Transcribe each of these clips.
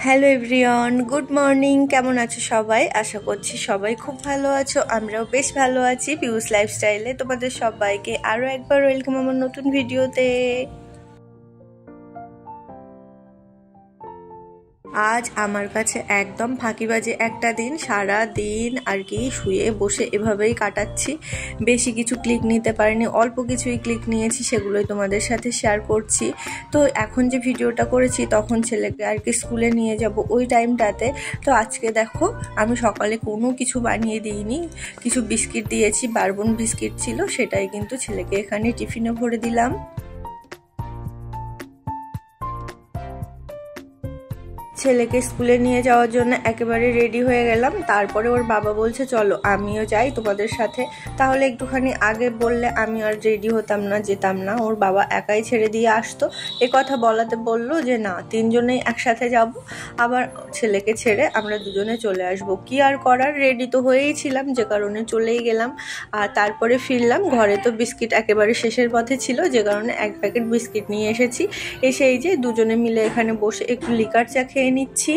Hello everyone, good morning. কেমন আছো সবাই? আশা করছি সবাই খুব ভালো আছো। আমরাও বেশ ভালো আছি। পিউস লাইফস্টাইলে তোমাদের সবাইকে আরও একবার ওয়েলকাম আমার নতুন ভিডিওতে। আজ আমার কাছে একদম ফাঁকিবাজে একটা দিন। সারা দিন আর কি শুয়ে বসে এভাবেই কাটাচ্ছি। বেশি কিছু ক্লিক নিতে পারিনি, অল্প কিছুই ক্লিক নিয়েছি, সেগুলোই তোমাদের সাথে শেয়ার করছি। তো এখন যে ভিডিওটা করেছি তখন ছেলেকে আর কি স্কুলে নিয়ে যাব ওই টাইমটাতে। তো আজকে দেখো আমি সকালে কোনো কিছু বানিয়ে দিইনি, কিছু বিস্কিট দিয়েছি, বারবন বিস্কিট ছিল, সেটাই কিন্তু ছেলেকে এখানে টিফিনে ভরে দিলাম। ছেলেকে স্কুলে নিয়ে যাওয়ার জন্য একেবারে রেডি হয়ে গেলাম। তারপরে ওর বাবা বলছে চলো আমিও যাই তোমাদের সাথে। তাহলে একটুখানি আগে বললে আমি আর রেডি হতাম না, যেতাম না। ওর বাবা একাই ছেড়ে দিয়ে আসতো। এ কথা বলাতে বললো যে না, তিনজনেই একসাথে যাব, আবার ছেলেকে ছেড়ে আমরা দুজনে চলে আসব। কি আর করার, রেডি তো হয়েই ছিলাম, যে কারণে চলেই গেলাম। আর তারপরে ফিরলাম। ঘরে তো বিস্কিট একেবারে শেষের পথে ছিল, যে কারণে এক প্যাকেট বিস্কিট নিয়ে এসেছি। এসে এই যে দুজনে মিলে এখানে বসে একটু লিকার চা খেয়ে নিচ্ছি।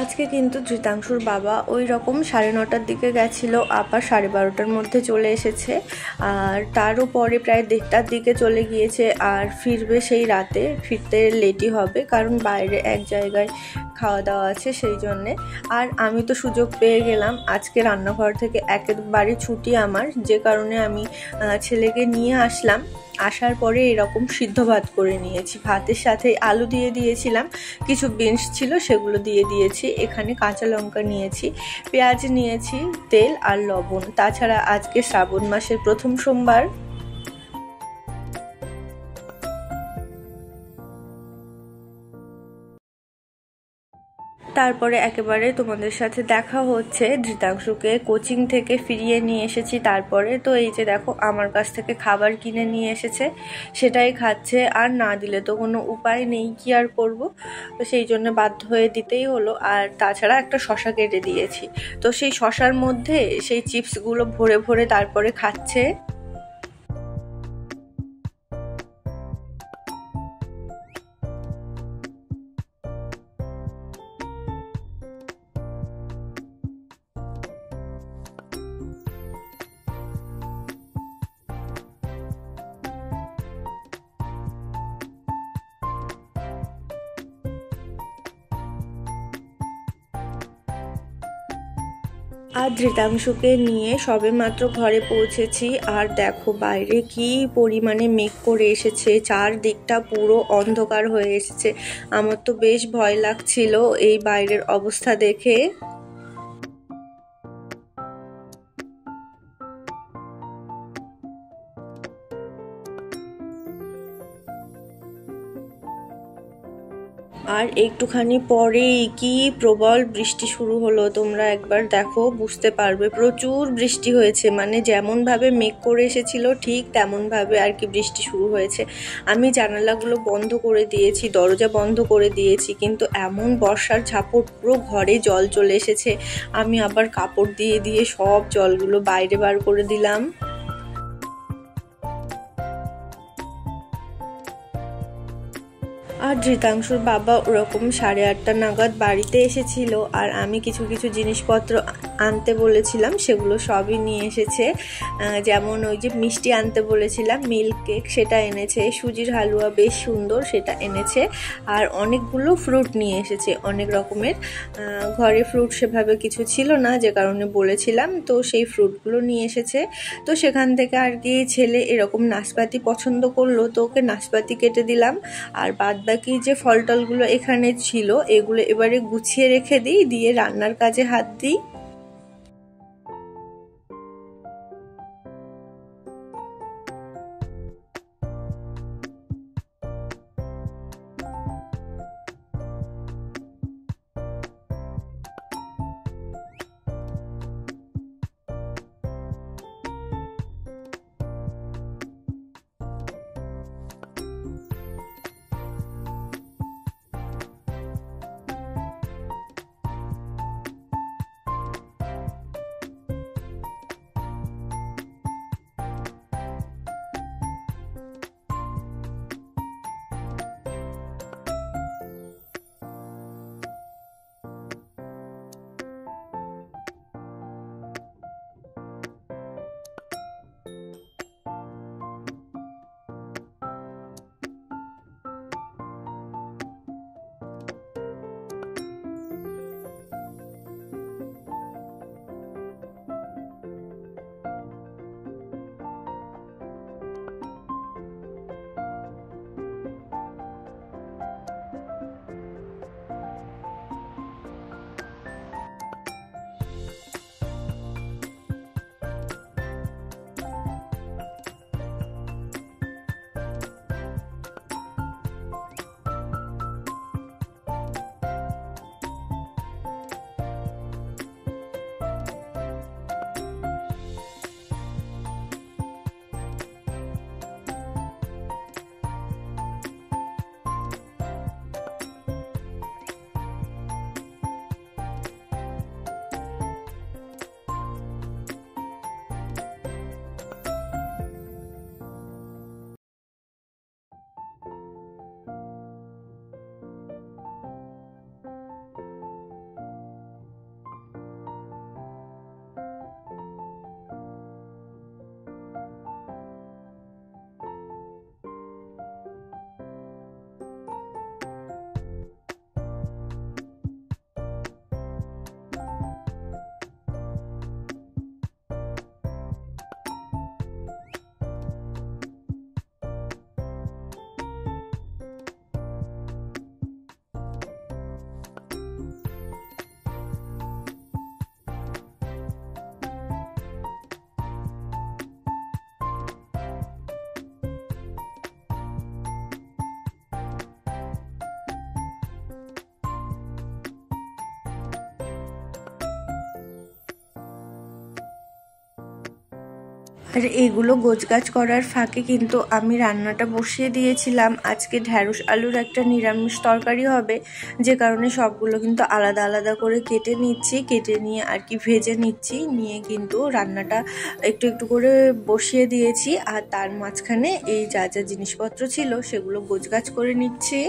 আজকে কিন্তু ধৃতাংশুর বাবা ওই রকম 9:30টার দিকে গেছিল, আবার 12:30টার মধ্যে চলে এসেছে। আর তারও পরে প্রায় 1:30টার দিকে চলে গিয়েছে। আর ফিরবে সেই রাতে, ফিরতে লেটই হবে, কারণ বাইরে এক জায়গায় খাওয়া দাওয়া আছে সেই জন্যে। আর আমি তো সুযোগ পেয়ে গেলাম, আজকে রান্নাঘর থেকে একেবারে ছুটি আমার, যে কারণে আমি ছেলেকে নিয়ে আসলাম। আসার পরে এরকম সিদ্ধ ভাত করে নিয়েছি, ভাতের সাথে আলু দিয়ে দিয়েছিলাম, কিছু বিনস ছিল সেগুলো দিয়ে দিয়েছি, এখানে কাঁচা লঙ্কা নিয়েছি, পেঁয়াজ নিয়েছি, তেল আর লবণ। তাছাড়া আজকে শ্রাবণ মাসের প্রথম সোমবার। তারপরে একেবারে তোমাদের সাথে দেখা হচ্ছে। ধৃতাংশুকে কোচিং থেকে ফিরিয়ে নিয়ে এসেছি। তারপরে তো এই যে দেখো আমার কাছ থেকে খাবার কিনে নিয়ে এসেছে, সেটাই খাচ্ছে। আর না দিলে তো কোনো উপায় নেই, কি আর করব, তো সেই জন্য বাধ্য হয়ে দিতেই হলো। আর তাছাড়া একটা শশা কেটে দিয়েছি, তো সেই শশার মধ্যে সেই চিপসগুলো ভরে ভরে তারপরে খাচ্ছে। আর ধৃতাংশুকে নিয়ে সবে মাত্র ঘরে পৌঁছেছি। আর দেখো বাইরে কি পরিমাণে মেঘ করে এসেছে, চারদিকটা পুরো অন্ধকার হয়ে এসেছে। আমার তো বেশ ভয় লাগছিল এই বাইরের অবস্থা দেখে। আর একটুখানি পরেই কি প্রবল বৃষ্টি শুরু হলো, তোমরা একবার দেখো বুঝতে পারবে। প্রচুর বৃষ্টি হয়েছে, মানে যেমন ভাবে মেঘ করে এসেছিল ঠিক তেমন ভাবে আর কি বৃষ্টি শুরু হয়েছে। আমি জানালাগুলো বন্ধ করে দিয়েছি, দরজা বন্ধ করে দিয়েছি, কিন্তু এমন বর্ষার ঝাপট, পুরো ঘরে জল চলে এসেছে। আমি আবার কাপড় দিয়ে দিয়ে সব জলগুলো বাইরে বার করে দিলাম। আর ধৃতাংশুর বাবা ওরকম 8:30 নাগাদ বাড়িতে এসেছিল। আর আমি কিছু কিছু জিনিসপত্র আনতে বলেছিলাম, সেগুলো সবই নিয়ে এসেছে। যেমন ওই যে মিষ্টি আনতে বলেছিলাম, মিল্ক কেক, সেটা এনেছে। সুজির হালুয়া বেশ সুন্দর, সেটা এনেছে। আর অনেকগুলো ফ্রুট নিয়ে এসেছে, অনেক রকমের। ঘরে ফ্রুট সেভাবে কিছু ছিল না, যে কারণে বলেছিলাম, তো সেই ফ্রুটগুলো নিয়ে এসেছে। তো সেখান থেকে আর কি ছেলে এরকম নাশপাতি পছন্দ করলো, তো ওকে নাশপাতি কেটে দিলাম। আর বাদবাকি যে ফল টলগুলো এখানে ছিল এগুলো এবারে গুছিয়ে রেখে দিই, দিয়ে রান্নার কাজে হাত দিই। আর এগুলো গোছগাছ করার ফাঁকে কিন্তু আমি রান্নাটা বসিয়ে দিয়েছিলাম। আজকে ঢ্যাঁড়স আলুর একটা নিরামিষ তরকারি হবে, যে কারণে সবগুলো কিন্তু আলাদা আলাদা করে কেটে নিচ্ছি, কেটে নিয়ে আর কি ভেজে নিচ্ছি, নিয়ে কিন্তু রান্নাটা একটু একটু করে বসিয়ে দিয়েছি। আর তার মাঝখানে এই যা যা জিনিসপত্র ছিল সেগুলো গোছগাছ করে নিচ্ছি।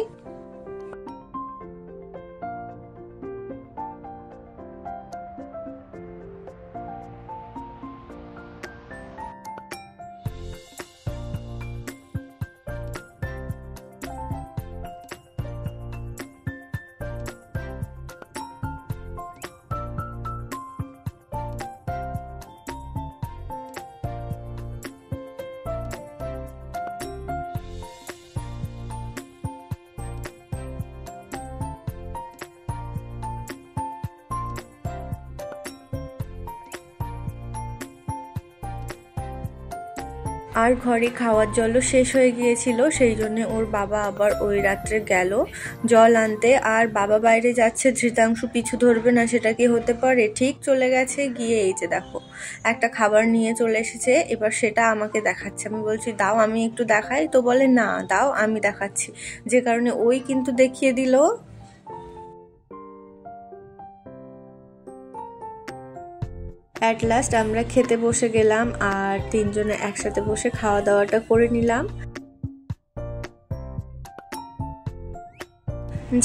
আর ঘরে খাওয়ার জলও শেষ হয়ে গিয়েছিল, সেই জন্য ওর বাবা আবার ওই রাত্রে গেল জল আনতে। আর বাবা বাইরে যাচ্ছে, ধৃতাংশু পিছু ধরবে না সেটা কি হতে পারে? ঠিক চলে গেছে, গিয়ে এই যে দেখো একটা খাবার নিয়ে চলে এসেছে। এবার সেটা আমাকে দেখাচ্ছে। আমি বলছি দাও আমি একটু দেখাই, তো বলে না দাও আমি দেখাচ্ছি, যে কারণে ওই কিন্তু দেখিয়ে দিল। অ্যাট লাস্ট আমরা খেতে বসে গেলাম, আর তিনজনে একসাথে বসে খাওয়া দাওয়াটা করে নিলাম।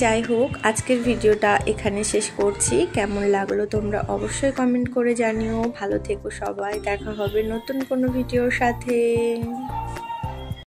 যাই হোক, আজকের ভিডিওটা এখানে শেষ করছি। কেমন লাগলো তোমরা অবশ্যই কমেন্ট করে জানিও। ভালো থেকো সবাই, দেখা হবে নতুন কোনো ভিডিওর সাথে।